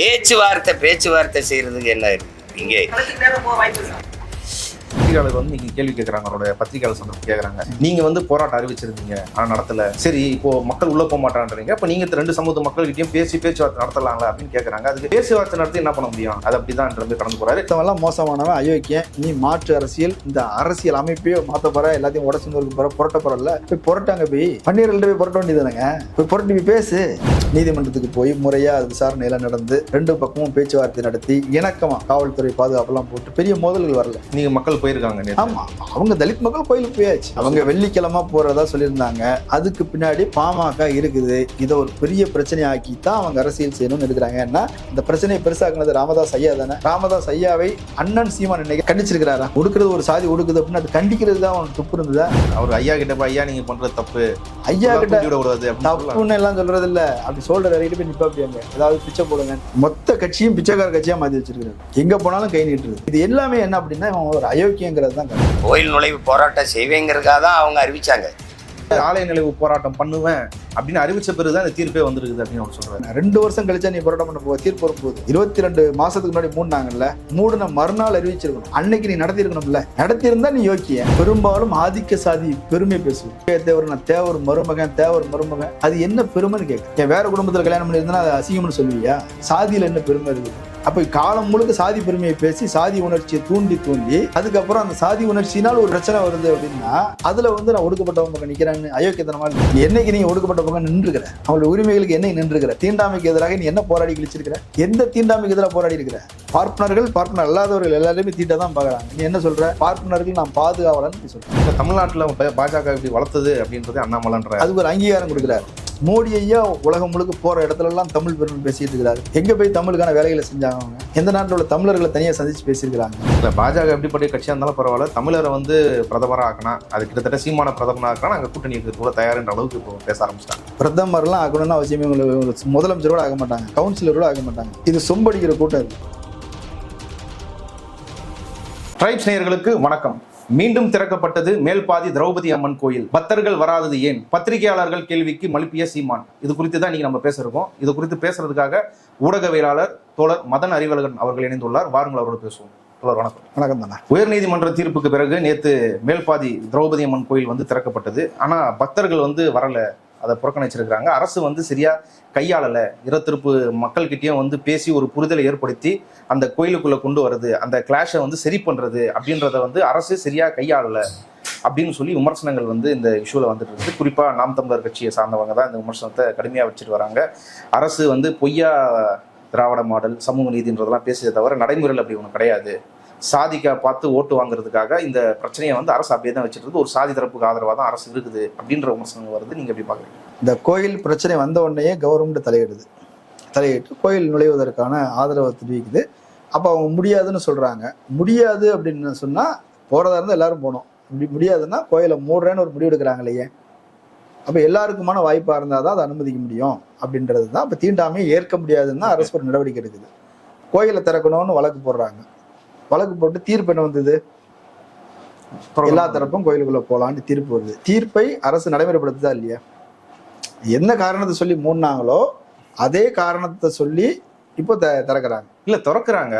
பேச்சுவார்த்தை செய்யறதுக்கு என்ன இருக்கு இங்கே? பத்திரிகையாளர் வந்து நீங்க கேள்வி கேட்கறாங்க, அவரோட பத்திரிகையாளர் சங்கம் கேட்கறாங்க, நீங்க வந்து போராட்டம் அறிவிச்சிருந்தீங்க ஆனா நடத்தல, சரி இப்போ மக்கள் உள்ள போக மாட்டான்றீங்க, அப்ப நீங்க ரெண்டு சமூக மக்கள்கிட்டயும் பேச்சுவார்த்தை நடத்தலாங்களா அப்படின்னு கேட்கறாங்க. அதுக்கு பேச்சுவார்த்தை நடத்தி என்ன பண்ண முடியும், அது அப்படிதான் கடந்து போறாரு. இதெல்லாம் மோசமானவன், அயோக்கியம், நீ மாற்று அரசியல், இந்த அரசியல் அமைப்பே மாத்த போற, எல்லாத்தையும் உடச்சு போற, புரட்ட போறல, போய் புரட்டாங்க, போய் பன்னீர்கள் போய் புரட்ட வேண்டியதானங்க, போய் புரட்டி போய் பேசு. நீதிமன்றத்துக்கு போய் முறையா விசாரணை எல்லாம் நடந்து ரெண்டு பக்கமும் பேச்சுவார்த்தை நடத்தி இணக்கமா காவல்துறை பாதுகாப்பெல்லாம் போட்டு பெரிய மோதல்கள் வரல. நீங்க மக்கள் போயிருக்காங்க. ஆமா, அவங்க தலித் மக்கள் கோயிலுக்கு போயாச்சு. அவங்க வெள்ளிக்கிழமை போறதா சொல்லியிருந்தாங்க. அதுக்கு பின்னாடி பாமக இருக்குது. இதை ஒரு பெரிய பிரச்சனை ஆக்கி தான் அவங்க அரசியல் செய்யணும்னு இருக்கிறாங்க. ஏன்னா இந்த பிரச்சனையை பெருசாக்குனது ராமதாஸ் ஐயா தானே. ராமதாஸ் ஐயாவை அண்ணன் சீமான் இன்னைக்கு கண்டிச்சிருக்கிறாரா? ஒடுக்குறது ஒரு சாதி ஒடுக்குது அப்படின்னு அது கண்டிக்கிறது தான் அவனுக்கு துப்பு இருந்ததா? அவர் ஐயா கிட்ட ஐயா நீங்க பண்றது தப்பு, ஐயா கிட்ட தப்புன்னு எல்லாம் சொல்றது இல்ல, அப்படி சொல்ற வரைக்கும் போய் நிப்பா அப்படியாங்க, ஏதாவது பிச்சை போடுங்க. மொத்த கட்சியும் பிச்சைக்கார கட்சியா மாத்தி வச்சிருக்காரு. எங்க போனாலும் கை நீட்டுறது. இது எல்லாமே என்ன அப்படின்னா ஒரு அயோக்கியங்கிறது தான். கோயில் நுழைவு போராட்டம் செய்வேங்கிறதுக்காக தான் அவங்க அறிவிச்சாங்க. ஆலய நுழைவு போராட்டம் பண்ணுவேன் அப்படின்னு அறிவிச்ச பிறகுதான் இந்த தீர்ப்பே வந்துருக்குது அப்படின்னு அவர் சொல்றாரு. 2 வருஷம் கழிச்சா நீ போராட்டம் பண்ண போக தீர்ப்பு வரும்போது 22 மாசத்துக்கு முன்னாடி மூடினாங்கல்ல, மூடின மறுநாள் அறிவிச்சிருக்கணும். அன்னைக்கு நீ நடத்தி இருக்கணும்ல. நடத்தி இருந்தா நீ யோக்கிய. பெரும்பாலும் ஆதிக்க சாதி பெருமை பேசுவேன். தேவர் மருமகன் அது என்ன பெருமைன்னு கேட்க. வேற குடும்பத்துல கல்யாணம் பண்ணியிருந்தா அது அசிங்கம்னு சொல்லுவியா? சாதியில என்ன பெருமை இருக்குது? அப்ப காலம் முழுக்க சாதி பெருமையை பேசி சாதி உணர்ச்சியை தூண்டி அதுக்கப்புறம் அந்த சாதி உணர்ச்சியினால் ஒரு பிரச்சனை வருது அப்படின்னா அதுல வந்து நான் ஒடுக்கப்பட்டவங்க பக்கம் நிக்கிறேன்னு அயோக்கியத்தனமா என்னைக்கு நீங்க ஒடுக்கப்பட்ட பக்கம் நின்றுக்கிற? அவங்களோட உரிமைகளுக்கு என்ன நின்றுக்கிற? தீண்டாமைக்கு எதிராக நீ என்ன போராடி கிழிச்சிருக்கிற? எந்த தீண்டாமைக்கு எதிராக போராடி இருக்கிற? பார்ப்பனர் அல்லாதவர்கள் எல்லாருமே தீட்ட தான் பாக்குறாங்க. நீ என்ன சொல்ற? பார்ப்பனர்கள் நான் பாதுகாவலன்னு சொல்றேன். தமிழ்நாட்டுல பாஜக இப்படி வளர்த்தது அப்படின்றது அண்ணாமலைன்ற அதுக்கு ஒரு அங்கீகாரம் கொடுக்குறாரு. மோடி ஐயா உலகம் முழுக்க போற இடத்துல எல்லாம் தமிழ் பெருமை பேசிட்டு இருக்கிறாரு. எங்க போய் தமிழுக்கான வேலைகளை செஞ்சாங்க? அவங்க எந்த நாட்டில் உள்ள தமிழர்களை தனியா சந்திச்சு பேசியிருக்கிறாங்க. இல்ல பாஜக எப்படிப்பட்ட கட்சியா இருந்தாலும் பரவாயில்ல, தமிழரை வந்து பிரதமராக ஆக்கணும், அது கிட்டத்தட்ட சீமான பிரதமராக ஆக்கணும், நாங்கள் கூட்டணி கூட தயார்ன்ற அளவுக்கு இப்போ பேச ஆரம்பிச்சிட்டாங்க. பிரதமர்லாம் ஆகணும்னு அவசியமே முதலமைச்சரோட ஆக மாட்டாங்க, கவுன்சிலரோட ஆக மாட்டாங்க. இது சொம்படிக்கிற கூட்டம். ட்ரைப்ஸ் நேயர்களுக்கு வணக்கம். மீண்டும் திறக்கப்பட்டது மேல்பாதி திரௌபதி அம்மன் கோயில். பக்தர்கள் வராதது ஏன்? பத்திரிகையாளர்கள் கேள்விக்கு மழுப்பிய சீமான். இது குறித்து தான் நீங்க நம்ம பேசுறோம். இது குறித்து பேசுறதுக்காக ஊடகவியலாளர் தோழர் மதன் அறிவழகன் அவர்கள் இணைந்துள்ளார். வாருங்கள் அவரோடு பேசுவோம். தோழர் வணக்கம். வணக்கம் தானே. உயர்நீதிமன்ற தீர்ப்புக்கு பிறகு நேற்று மேல்பாதி திரௌபதி அம்மன் கோயில் வந்து திறக்கப்பட்டது. ஆனா பக்தர்கள் வந்து வரல, அதை புறக்கணிச்சிருக்கிறாங்க. அரசு வந்து சரியா கையாளலை, இரத்திருப்பு மக்கள்கிட்டயும் வந்து பேசி ஒரு புரிதலை ஏற்படுத்தி அந்த கோயிலுக்குள்ள கொண்டு வருது, அந்த கிளாஷை வந்து சரி பண்றது அப்படின்றத வந்து அரசு சரியா கையாளலை அப்படின்னு சொல்லி விமர்சனங்கள் வந்து இந்த இஷ்யூல வந்துட்டு இருக்குது. குறிப்பா நாம் தமிழர் கட்சியை சார்ந்தவங்க தான் இந்த விமர்சனத்தை கடுமையா வச்சுட்டு வராங்க. அரசு வந்து பொய்யா திராவிட மாடல், சமூக நீதின்றதெல்லாம் பேசியதை தவிர நடைமுறையில் அப்படி ஒன்று கிடையாது. சாதிக்கா பார்த்து ஓட்டு வாங்குறதுக்காக இந்த பிரச்சனையை வந்து அரசு அப்படியே தான் வச்சுட்டு ஒரு சாதி தரப்புக்கு ஆதரவாக தான் அரசு இருக்குது அப்படின்ற விமர்சனங்கள் வருது. நீங்க எப்படி பாக்குறீங்க? இந்த கோயில் பிரச்சனை வந்த உடனே கவர்மெண்ட் தலையிட்டு கோயில் நுழைவதற்கான ஆதரவை தெரிவிக்குது. அப்போ அவங்க முடியாதுன்னு சொல்றாங்க. முடியாது அப்படின்னு சொன்னா போறதா இருந்தால் எல்லாரும் போனோம், முடியாதுன்னா கோயிலை மூடுறேன்னு ஒரு முடிவு எடுக்கிறாங்க இல்லையே. அப்போ எல்லாருக்குமான வாய்ப்பாக இருந்தால் தான் அதை அனுமதிக்க முடியும் அப்படின்றது தான். இப்போ தீண்டாமையை ஏற்க முடியாதுன்னா அரசு ஒரு நடவடிக்கை எடுக்குது. கோயிலை திறக்கணும்னு வழக்கு போடுறாங்க. வழக்கு போட்டு தீர்ப்பு என்ன வந்தது? எல்லா தரப்பும் கோயிலுக்குள்ள போகலான்னு தீர்ப்பு வருது. தீர்ப்பை அரசு நடைமுறைப்படுத்துதா இல்லையா? என்ன காரணத்தை சொல்லி மூடினாங்களோ அதே காரணத்தை சொல்லி இப்போ திறக்கிறாங்க. இல்ல திறக்கிறாங்க.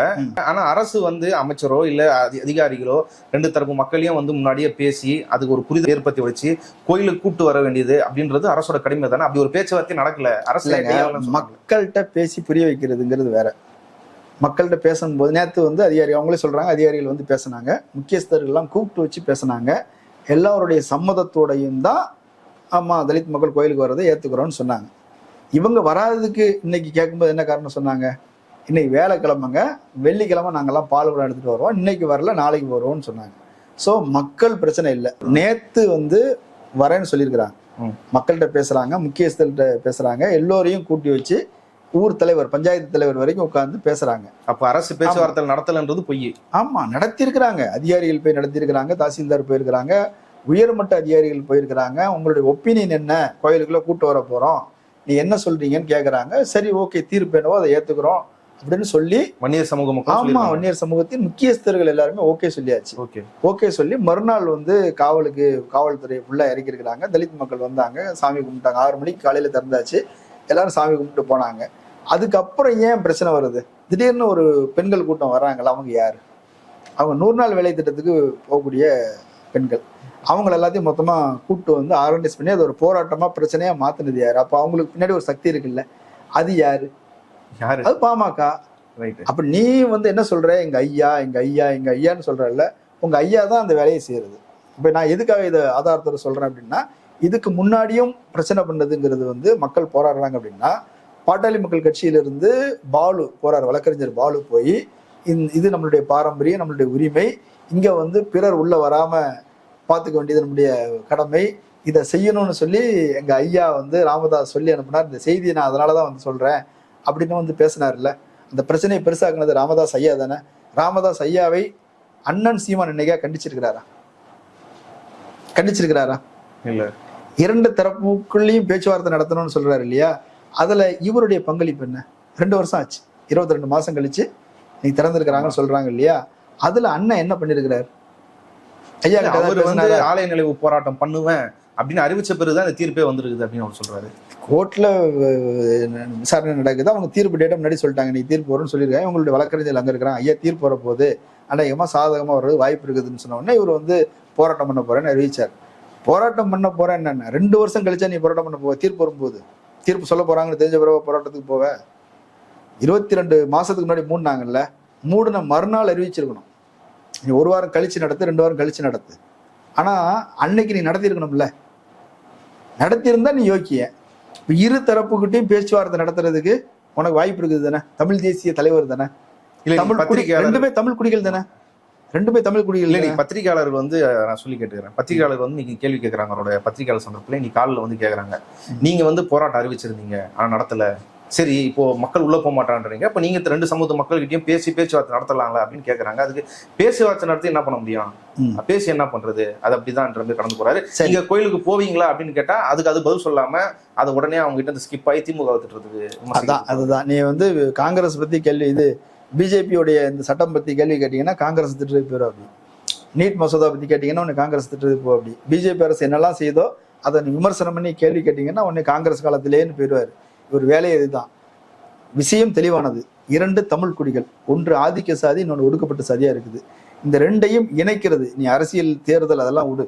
ஆனா அரசு வந்து அமைச்சரோ இல்ல அதிகாரிகளோ ரெண்டு தரப்பு மக்களையும் வந்து முன்னாடியே பேசி அதுக்கு ஒரு புரிதல் ஏற்படுத்தி வச்சு கோயிலுக்கு கூட்டு வர வேண்டியது அப்படின்றது அரசோட கடமை தானே. அப்படி ஒரு பேச்சுவார்த்தை நடக்கல. அரசு மக்கள்கிட்ட பேசி புரிய வைக்கிறதுங்கிறது வேற. மக்கள்கிட்ட பேசும்போது நேற்று வந்து அவங்களே சொல்றாங்க, அதிகாரிகள் வந்து பேசினாங்க, முக்கியஸ்தர்கள்லாம் கூப்பிட்டு வச்சு பேசினாங்க. எல்லாருடைய சம்மதத்தோடையும் தான் ஆமா தலித் மக்கள் கோயிலுக்கு வர்றதை ஏத்துக்கிறோம்னு சொன்னாங்க. இவங்க வராததுக்கு இன்னைக்கு கேட்கும்போது என்ன காரணம் சொன்னாங்க? இன்னைக்கு வேலைக்கிழமைங்க, வெள்ளிக்கிழமை நாங்கெல்லாம் பால்குடம் எடுத்துட்டு வருவோம், இன்னைக்கு வரல நாளைக்கு வருவோம்னு சொன்னாங்க. ஸோ மக்கள் பிரச்சனை இல்லை. நேற்று வந்து வரேன்னு சொல்லியிருக்கிறாங்க. மக்கள்கிட்ட பேசுறாங்க, முக்கியஸ்தர்கிட்ட பேசுறாங்க, எல்லோரையும் கூட்டி வச்சு ஊர் தலைவர், பஞ்சாயத்து தலைவர் வரைக்கும் உட்கார்ந்து பேசுறாங்க. அப்ப அரசு பேச்சுவார்த்தை நடத்தலன்றது பொய். ஆமா, நடத்திருக்கிறாங்க. அதிகாரிகள் போய் நடத்திருக்கிறாங்க, தாசில்தார் போயிருக்கிறாங்க, உயர்மட்ட அதிகாரிகள் போயிருக்கிறாங்க. உங்களுடைய ஒப்பீனியன் என்ன? கோயிலுக்குள்ள கூட்டு வர போறோம், நீ என்ன சொல்றீங்கன்னு கேட்கறாங்க. சரி, ஓகே, தீர்ப்பு என்னவோ அதை ஏத்துக்கிறோம் அப்படின்னு சொல்லி வன்னியர் சமூகம், ஆமா வன்னியர் சமூகத்தின் முக்கியஸ்தர்கள் எல்லாருமே ஓகே சொல்லியாச்சு. ஓகே சொல்லி மறுநாள் வந்து காவல்துறை ஃபுல்லா இறக்கிருக்கிறாங்க. தலித் மக்கள் வந்தாங்க, சாமி கும்பிட்டாங்க. 6 மணிக்கு காலையில திறந்தாச்சு. எல்லாரும் சாமி கும்பிட்டு போனாங்க. அதுக்கப்புறம் ஏன் பிரச்சனை வருது? திடீர்னு ஒரு பெண்கள் கூட்டம் வர்றாங்கல்ல, அவங்க யாரு? அவங்க 100 நாள் வேலை திட்டத்துக்கு போகக்கூடிய பெண்கள். அவங்கள எல்லாத்தையும் மொத்தமா கூப்பிட்டு வந்து ஆர்கனைஸ் பண்ணி அது ஒரு போராட்டமா பிரச்சனையா மாத்தினது யாரு? அப்ப அவங்களுக்கு பின்னாடி ஒரு சக்தி இருக்குல்ல, அது யாரு? அது பாமக. அப்ப நீ வந்து என்ன சொல்ற? எங்க ஐயா எங்க ஐயா எங்க ஐயான்னு சொல்றல்ல, உங்க ஐயா தான் அந்த வேலையை செய்யறது. இப்ப நான் எதுக்காக இதை ஆதாரத்தோட சொல்றேன் அப்படின்னா, இதுக்கு முன்னாடியும் பிரச்சனை பண்ணதுங்கிறது வந்து மக்கள் போராடுறாங்க அப்படின்னா, பாட்டாளி மக்கள் கட்சியிலிருந்து பாலு போறார், வழக்கறிஞர் பாலு போய் இது நம்மளுடைய பாரம்பரியம், நம்மளுடைய உரிமை, இங்க வந்து பிறர் உள்ள வராம பார்த்துக்க வேண்டியது நம்முடைய கடமை, இதை செய்யணும்னு சொல்லி எங்க ஐயா வந்து ராமதாஸ் சொல்லி அனுப்புனார். இந்த செய்தியை நான் அதனாலதான் வந்து சொல்றேன் அப்படின்னு வந்து பேசினார்ல. அந்த பிரச்சனையை பெருசாக்குனது ராமதாஸ் ஐயா தானே. ராமதாஸ் ஐயாவை அண்ணன் சீமான் என்னைக்கா கண்டிச்சிருக்கிறாரா? இல்ல. 2 தரப்புக்குள்ளேயும் பேச்சுவார்த்தை நடத்தணும்னு சொல்றாரு இல்லையா? அதுல இவருடைய பங்களிப்பு என்ன? 2 வருஷம் ஆச்சு, 22 மாசம் கழிச்சு நீ திறந்திருக்கிறாங்கன்னு சொல்றாங்க இல்லையா? அதுல அண்ணன் என்ன பண்ணிருக்கிறார்? ஐயா அவர் வந்து ஆலய நிலைவு போராட்டம் பண்ணுவேன் அப்படின்னு அறிவிச்ச பிறகுதான் இந்த தீர்ப்பே வந்திருக்குது அப்படின்னு அவர் சொல்றாரு. கோர்ட்ல விசாரணை நடக்குது, அவங்க தீர்ப்பு டேட்டா முன்னாடி சொல்லிட்டாங்க, நீ தீர்ப்பு வரும்னு சொல்லியிருக்காங்க. உங்களுடைய வழக்கறிஞர் அங்க இருக்கிறாங்க, ஐயா தீர்ப்பு வர போது அநேகமா சாதகமா வர்றது வாய்ப்பு இருக்குதுன்னு சொன்ன உடனே இவர் வந்து போராட்டம் பண்ண போறேன்னு அறிவிச்சார். போராட்டம் பண்ண போறேன் என்னன்னா, 2 வருஷம் கழிச்சா நீ போராட்டம் பண்ண போவ? தீர்ப்பு வரும்போது தீர்ப்பு சொல்ல போறாங்கன்னு தெரிஞ்ச பிறகு போராட்டத்துக்கு போவ? 22 மாசத்துக்கு முன்னாடி மூடினாங்கல்ல, மூடின மறுநாள் அறிவிச்சிருக்கணும். நீ 1 வாரம் கழிச்சு நடத்து, 2 வாரம் கழிச்சு நடத்து. ஆனா அன்னைக்கு நீ நடத்திருக்கணும்ல. நடத்தியிருந்தா நீ யோக்கிய. இரு தரப்புக்கிட்டையும் பேச்சுவார்த்தை நடத்துறதுக்கு உனக்கு வாய்ப்பு இருக்குது தானே. தமிழ் தேசிய தலைவர் தானே, ரெண்டுமே தமிழ் குடிகள் தானே, ரெண்டுமே தமிழ் குடிகள். பத்திரிகையாளர்கள் வந்து நான் சொல்லி கேட்டுக்கிறேன், பத்திரிகையாளர் வந்து நீங்க கேள்வி கேட்கறாங்க, அவரோட பத்திரிகையாளர் சந்தர்ப்பத்துல நீ காலில் வந்து கேட்கறாங்க, நீங்க வந்து போராட்டம் அறிவிச்சிருந்தீங்க ஆனா நடத்தல, சரி இப்போ மக்கள் உள்ள போக மாட்டான்றீங்க, அப்ப நீங்க 2 சமூக மக்கள்கிட்டயும் பேச்சுவார்த்தை நடத்தலாங்களா அப்படின்னு கேட்கறாங்க. அதுக்கு பேச்சுவார்த்தை நடத்தி என்ன பண்ண முடியும்? பேசி என்ன பண்றது? அது அப்படிதான் கடந்து போறாரு. நீங்க கோயிலுக்கு போவீங்களா அப்படின்னு கேட்டா அதுக்கு அது பதில் சொல்லாம அதை உடனே அவங்க கிட்ட ஸ்கிப் ஆகி திமுக திட்டுறதுக்கு. அதுதான் நீ வந்து காங்கிரஸ் பத்தி கேள்வி, இது பிஜேபியோடைய இந்த சட்டம் பத்தி கேள்வி கேட்டீங்கன்னா காங்கிரஸ் திட்டுறது போயிடும். அப்படி நீட் மசோதா பத்தி கேட்டீங்கன்னா உன்னை காங்கிரஸ் திட்டுறது போ. அப்படி பிஜேபி அரசு என்னெல்லாம் செய்தோ அதை விமர்சனம் பண்ணி கேள்வி கேட்டீங்கன்னா உன்னை காங்கிரஸ் காலத்திலேன்னு போயிடுவாரு. ஒரு வேலையை இதுதான். விஷயம் தெளிவானது. 2 தமிழ் குடிகள், ஒன்று ஆதிக்க சாதி, இன்னொன்று ஒடுக்கப்பட்ட சாதியா இருக்குது. இந்த 2ஐயும் இணைக்கிறது. நீ அரசியல் தேர்தல் அதெல்லாம் விடு,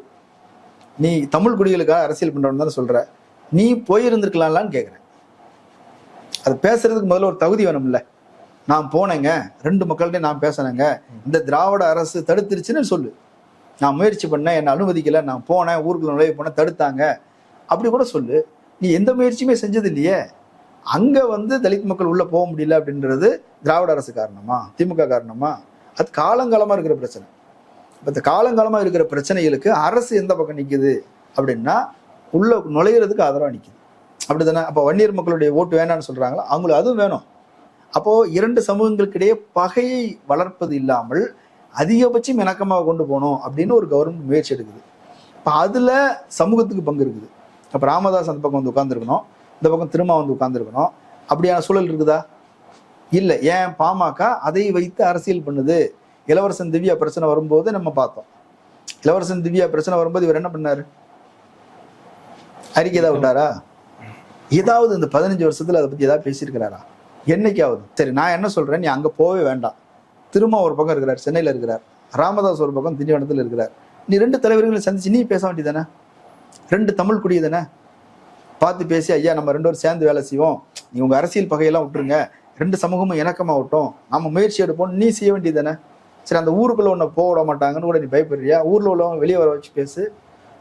நீ தமிழ் குடிகளுக்காக அரசியல் பண்றவன்னு தானே சொல்ற. நீ போயிருந்திருக்கலாம்லான்னு கேட்குறேன். அது பேசுறதுக்கு முதல்ல ஒரு தகுதி வேணும்ல. நான் போனேங்க, 2 மக்கள்கிட்ட நான் பேசினேங்க, இந்த திராவிட அரசு தடுத்துருச்சுன்னு சொல்லு. நான் முயற்சி பண்ணேன், என்னை அனுமதிக்கல, நான் போனேன், ஊருக்குள்ள நுழைவு போனேன், தடுத்தாங்க, அப்படி கூட சொல்லு. நீ எந்த முயற்சியுமே செஞ்சது இல்லையே. அங்க வந்து தலித் மக்கள் உள்ள போக முடியல அப்படின்றது திராவிட அரசு காரணமா, திமுக காரணமா? அது காலங்காலமா இருக்கிற பிரச்சனை. இப்ப இந்த காலங்காலமா இருக்கிற பிரச்சனைகளுக்கு அரசு எந்த பக்கம் நிக்குது அப்படின்னா உள்ள நுழையிறதுக்கு ஆதரவா நிக்குது. அப்படித்தானே? அப்ப வன்னியர் மக்களுடைய ஓட்டு வேணான்னு சொல்றாங்களா? அவங்களுக்கு அதுவும் வேணும். அப்போ 2 சமூகங்களுக்கிடையே பகையை வளர்ப்பது இல்லாமல் அதிகபட்சம் இணக்கமாக கொண்டு போகணும் அப்படின்னு ஒரு கவர்மெண்ட் முயற்சி எடுக்குது. இப்ப அதுல சமூகத்துக்கு பங்கு இருக்குது. அப்ப ராமதாஸ் அந்த பக்கம் வந்து உட்கார்ந்துருக்கணும், இந்த பக்கம் திரும்ப வந்து உட்கார்ந்துருக்கணும். அப்படியான சூழல் இருக்குதா? இல்லை. ஏன்? பாமக அதை வைத்து அரசியல் பண்ணுது. இளவரசன் திவ்யா பிரச்சனை வரும்போது நம்ம பார்த்தோம். இளவரசன் திவ்யா பிரச்சனை வரும்போது இவர் என்ன பண்ணாரு? அறிக்கை ஏதாவது விட்டாரா? ஏதாவது இந்த 15 வருஷத்துல அதை பத்தி ஏதாவது பேசியிருக்கிறாரா? என்னைக்காவது? சரி, நான் என்ன சொல்றேன், நீ அங்க போவே வேண்டாம். திரும்ப ஒரு பக்கம் இருக்கிறார், சென்னையில இருக்கிறார். ராமதாஸ் ஒரு பக்கம் திண்டிவனத்தில் இருக்கிறார். நீ 2 தலைவர்களை சந்திச்சு நீ பேச வேண்டியதானே? 2 தமிழ் குடி தானே, பார்த்து பேசி ஐயா நம்ம 2 பேரும் சேர்ந்து வேலை செய்வோம், நீ உங்க அரசியல் பகையெல்லாம் விட்டுருங்க, 2 சமூகமும் இணக்கமா விட்டோம், நம்ம முயற்சி எடுப்போம், நீ செய்ய வேண்டியது தானே. சரி, அந்த ஊருக்குள்ள உன்னை போக விட மாட்டாங்கன்னு கூட நீ பயப்படுறியா? ஊர்ல உள்ளவங்க வெளியே வர வச்சு பேசு.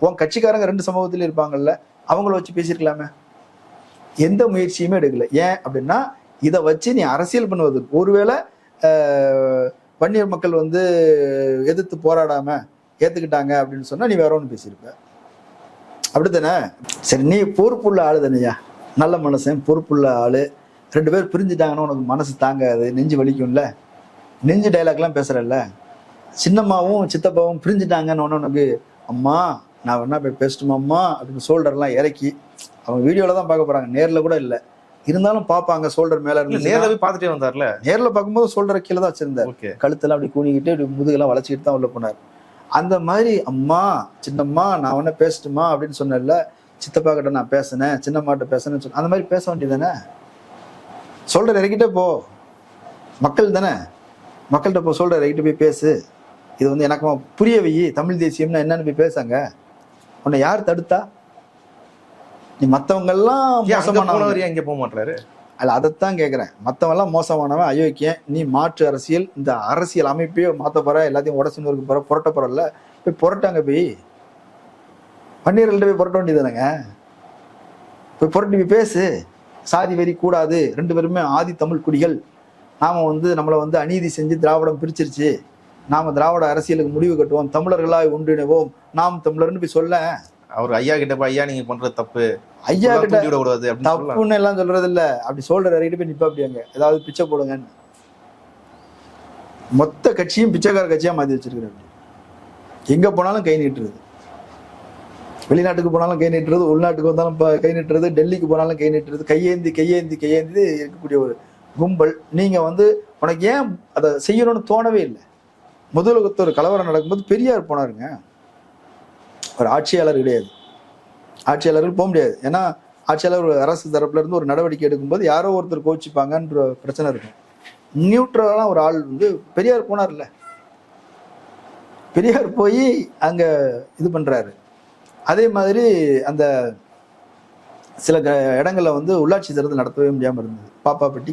உன் கட்சிக்காரங்க 2 சமூகத்திலும் இருப்பாங்கல்ல, அவங்கள வச்சு பேசியிருக்கலாமே. எந்த முயற்சியுமே எடுக்கல. ஏன் அப்படின்னா இதை வச்சு நீ அரசியல் பண்ணுவதற்கு, ஒருவேளை வன்னியர் மக்கள் வந்து எதிர்த்து போராடாம ஏத்துக்கிட்டாங்க அப்படின்னு சொன்னா நீ வேற ஒன்று பேசியிருப்ப. அப்படித்தானே? சரி, நீ பொறுப்புள்ள ஆளு தானையா, நல்ல மனுஷன், பொறுப்புள்ள ஆளு. 2 பேர் பிரிஞ்சுட்டாங்கன்னா உனக்கு மனசு தாங்காது, நெஞ்சு வலிக்கும்ல. நெஞ்சு டைலாக்லாம் பேசுறல்ல. சின்னம்மாவும் சித்தப்பாவும் பிரிஞ்சுட்டாங்கன்னு உனக்கு அம்மா நான் வேணா போய் பேசட்டுமா அம்மா அப்படின்னு ஷோல்டர்லாம் இறக்கி, அவங்க வீடியோல தான் பார்க்க போறாங்க, நேர்ல கூட இல்லை, இருந்தாலும் பார்ப்பாங்க. ஷோல்டர் மேல இருந்து நேர்ல போய் பார்த்துட்டே வந்தார்ல. நேர்ல பார்க்கும்போது ஷோல்டரை கீழே தான் வச்சிருந்தார், கழுத்தெல்லாம் அப்படி கூணிக்கிட்டு அப்படி முதுகெல்லாம் வளைச்சிக்கிட்டு தான் உள்ள போனார். அந்த மாதிரி அம்மா சின்னம்மா நான் வேணா பேசட்டுமா அப்படின்னு சொன்னல. சித்தப்பா கிட்ட நான் பேசினேன், சின்னம்மாட்ட பேசினேன்னு அந்த மாதிரி பேச வேண்டியது தானே. சொல்கிற இறக்கிட்டே போ, மக்கள் தானே, மக்கள்கிட்ட போ, சொல்கிற இறக்கிட்டு போய் பேசு. இது வந்து எனக்கு புரிய வை, தமிழ் தேசியம்னா என்னன்னு போய் பேசாங்க. உன்னை யார் தடுத்தா? நீ மற்றவங்கெல்லாம் மோசமானவர் இங்கே போக மாட்டாரு. அல்ல, அதைத்தான் கேட்குறேன். மற்றவெல்லாம் மோசமானவன், அயோக்கியன். நீ மாற்று அரசியல், இந்த அரசியல் அமைப்பையே மாற்ற போகிற, எல்லாத்தையும் உடச்சு நொறுக்க போகிற, புரட்ட போகிறல்ல, போய் புரட்டாங்க. போய் பன்னீர்கள்ட்ட போய் புரட்ட வேண்டியதானங்க. போய் புரட்டி போய் பேசு. சாதி வெறி கூடாது, 2 பேருமே ஆதி தமிழ் குடிகள், நாம் வந்து நம்மளை வந்து அநீதி செஞ்சு திராவிடம் பிரிச்சிருச்சு, நாம் திராவிட அரசியலுக்கு முடிவு கட்டுவோம், தமிழர்களாய் ஒன்றிணைவோம், நாம் தமிழர்னு போய் சொல்ல. அவர் ஐயா கிட்ட போய் ஐயா நீங்க பண்றது தப்பு, ஐயா கிட்ட விடக்கூடாது தப்புன்னு எல்லாம் சொல்றது இல்ல. அப்படி சொல்ற இறக்கிட்டு போய் நிப்பா அப்படியாங்க, ஏதாவது பிச்சை போடுங்கன்னு. மொத்த கட்சியும் பிச்சைக்கார கட்சியா மாத்தி வச்சிருக்கிறாரு. எங்க போனாலும் கை நீட்டுறது, வெளிநாட்டுக்கு போனாலும் கை நீட்டுறது, உள்நாட்டுக்கு வந்தாலும் கை நீட்டுறது, டெல்லிக்கு போனாலும் கை நீட்டுறது, கையேந்தி கையேந்தி கையேந்தி இருக்கக்கூடிய ஒரு கும்பல். நீங்க வந்து உனக்கு ஏன் அதை செய்யணும்னு தோணவே இல்லை. முதலுலகத்து ஒரு கலவரம் நடக்கும்போது பெரியார் போனாருங்க. ஒரு ஆட்சியாளர் கிடையாது, ஆட்சியாளர்கள் போக முடியாது. ஏன்னா ஆட்சியாளர் அரசு தரப்புல இருந்து ஒரு நடவடிக்கை எடுக்கும்போது யாரோ ஒருத்தர் கோச்சிப்பாங்கன்ற பிரச்சனை இருக்கும். நியூட்ரலான ஒரு ஆள் வந்து பெரியார் போனார்ல, பெரியார் போய் அங்க இது பண்றாரு. அதே மாதிரி அந்த சில இடங்கள்ல வந்து உள்ளாட்சி தேர்தல் நடத்தவே முடியாமல் இருந்தது. பாப்பாப்பட்டி,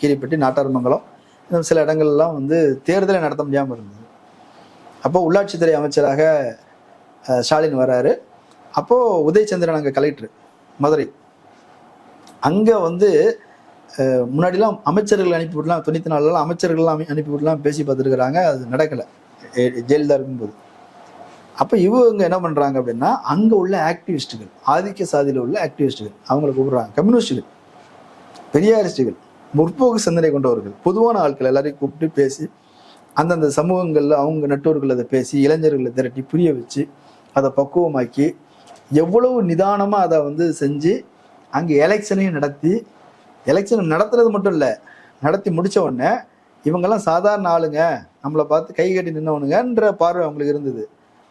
கீரிப்பட்டி, நாட்டார்மங்கலம், இந்த சில இடங்கள்லாம் வந்து தேர்தலை நடத்த முடியாமல் இருந்தது. அப்போ உள்ளாட்சித்துறை அமைச்சராக ஸ்டாலின் வர்றாரு. அப்போது உதயச்சந்திரன் அங்கே கலெக்டர் மதுரை. அங்கே வந்து முன்னாடிலாம் அமைச்சர்கள் அனுப்பிவிடலாம், 94 அமைச்சர்கள்லாம் அனுப்பிவிடலாம் பேசி பார்த்துருக்குறாங்க. அது நடக்கலை ஜெயலலிதா இருக்கும்போது. அப்போ இவங்க என்ன பண்ணுறாங்க அப்படின்னா, அங்கே உள்ள ஆக்டிவிஸ்ட்டுகள், ஆதிக்க சாதியில் உள்ள ஆக்டிவிஸ்ட்டுகள், அவங்களை கூப்பிடுறாங்க. கம்யூனிஸ்டுகள், பெரியாரிஸ்டுகள், முற்போக்கு சிந்தனை கொண்டவர்கள், பொதுவான ஆட்கள் எல்லாரையும் கூப்பிட்டு பேசி அந்தந்த சமூகங்களில் அவங்க நட்டோர்கள் அதை பேசி இளைஞர்களை திரட்டி புரிய வச்சு அதை பக்குவமாக்கி எவ்வளவு நிதானமாக அதை வந்து செஞ்சு அங்கே எலெக்ஷனையும் நடத்தி, எலெக்ஷன் நடத்துறது மட்டும் இல்லை, நடத்தி முடித்த உடனே இவங்கெல்லாம் சாதாரண ஆளுங்க, நம்மளை பார்த்து கை கட்டி நின்னவனுங்கன்ற பார்வை அவங்களுக்கு இருந்தது.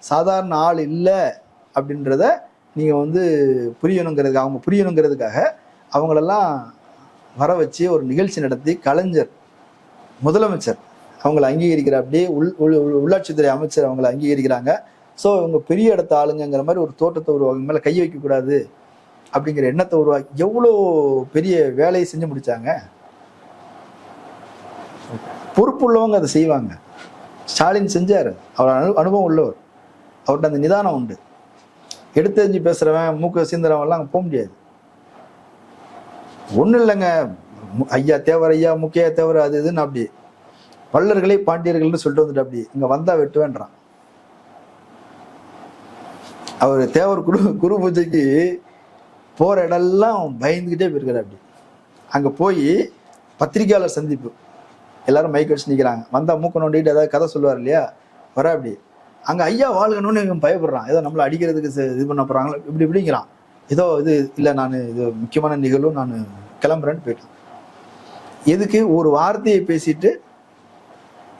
சாதாரண ஆள் இல்லை அப்படின்றத நீங்கள் வந்து புரியணுங்கிறதுக்காக, அவங்க புரியணுங்கிறதுக்காக அவங்களெல்லாம் வர வச்சு ஒரு நிகழ்ச்சி நடத்தி கலைஞர் முதலமைச்சர் அவங்களை அங்கீகரிக்கிற, அப்படியே உள்ளாட்சித்துறை அமைச்சர் அவங்களை அங்கீகரிக்கிறாங்க. ஸோ இவங்க பெரிய இடத்த ஆளுங்கிற மாதிரி ஒரு தோட்டத்தை உருவாக்கி மேலே கை வைக்கக்கூடாது அப்படிங்கிற எண்ணத்தை உருவாக்கி எவ்வளோ பெரிய வேலையை செஞ்சு முடிச்சாங்க. பொறுப்புள்ளவங்க அதை செய்வாங்க. ஸ்டாலின் செஞ்சார், அவர் அனுபவம் உள்ளவர், அவர்கிட்ட அந்த நிதானம் உண்டு. எடுத்தறிஞ்சு பேசுகிறவன் மூக்க சீந்தரவன்லாம் அங்கே போக முடியாது. ஒன்றும் இல்லைங்க, ஐயா தேவர், ஐயா முக்கிய தேவர், அது இதுன்னு அப்படி பல்லர்களே பாண்டியர்கள்னு சொல்லிட்டு வந்துட்டு அப்படி இங்கே வந்தால் வெட்டுவேன்றான். அவர் தேவர் குரு பூஜைக்கு போகிற இடம்லாம் பயந்துக்கிட்டே போயிருக்காரு. அப்படி அங்கே போய் பத்திரிகையாளர் சந்திப்பு, எல்லாரும் மைக் வச்சு நிற்கிறாங்க. வந்தால் மூக்க நோண்டிட்டு ஏதாவது கதை சொல்லுவார் இல்லையா, வர அப்படி அங்கே ஐயா வாழ்கணும்னு இவன் பயப்படுறான். ஏதோ நம்மளை அடிக்கிறதுக்கு இது பண்ண போகிறாங்களோ இப்படிங்கிறான். ஏதோ இது இல்லை, நான் இது முக்கியமான நிகழ்வு, நான் கிளம்புறேன்னு போயிட்டான். எதுக்கு? ஒரு வார்த்தையை பேசிட்டு,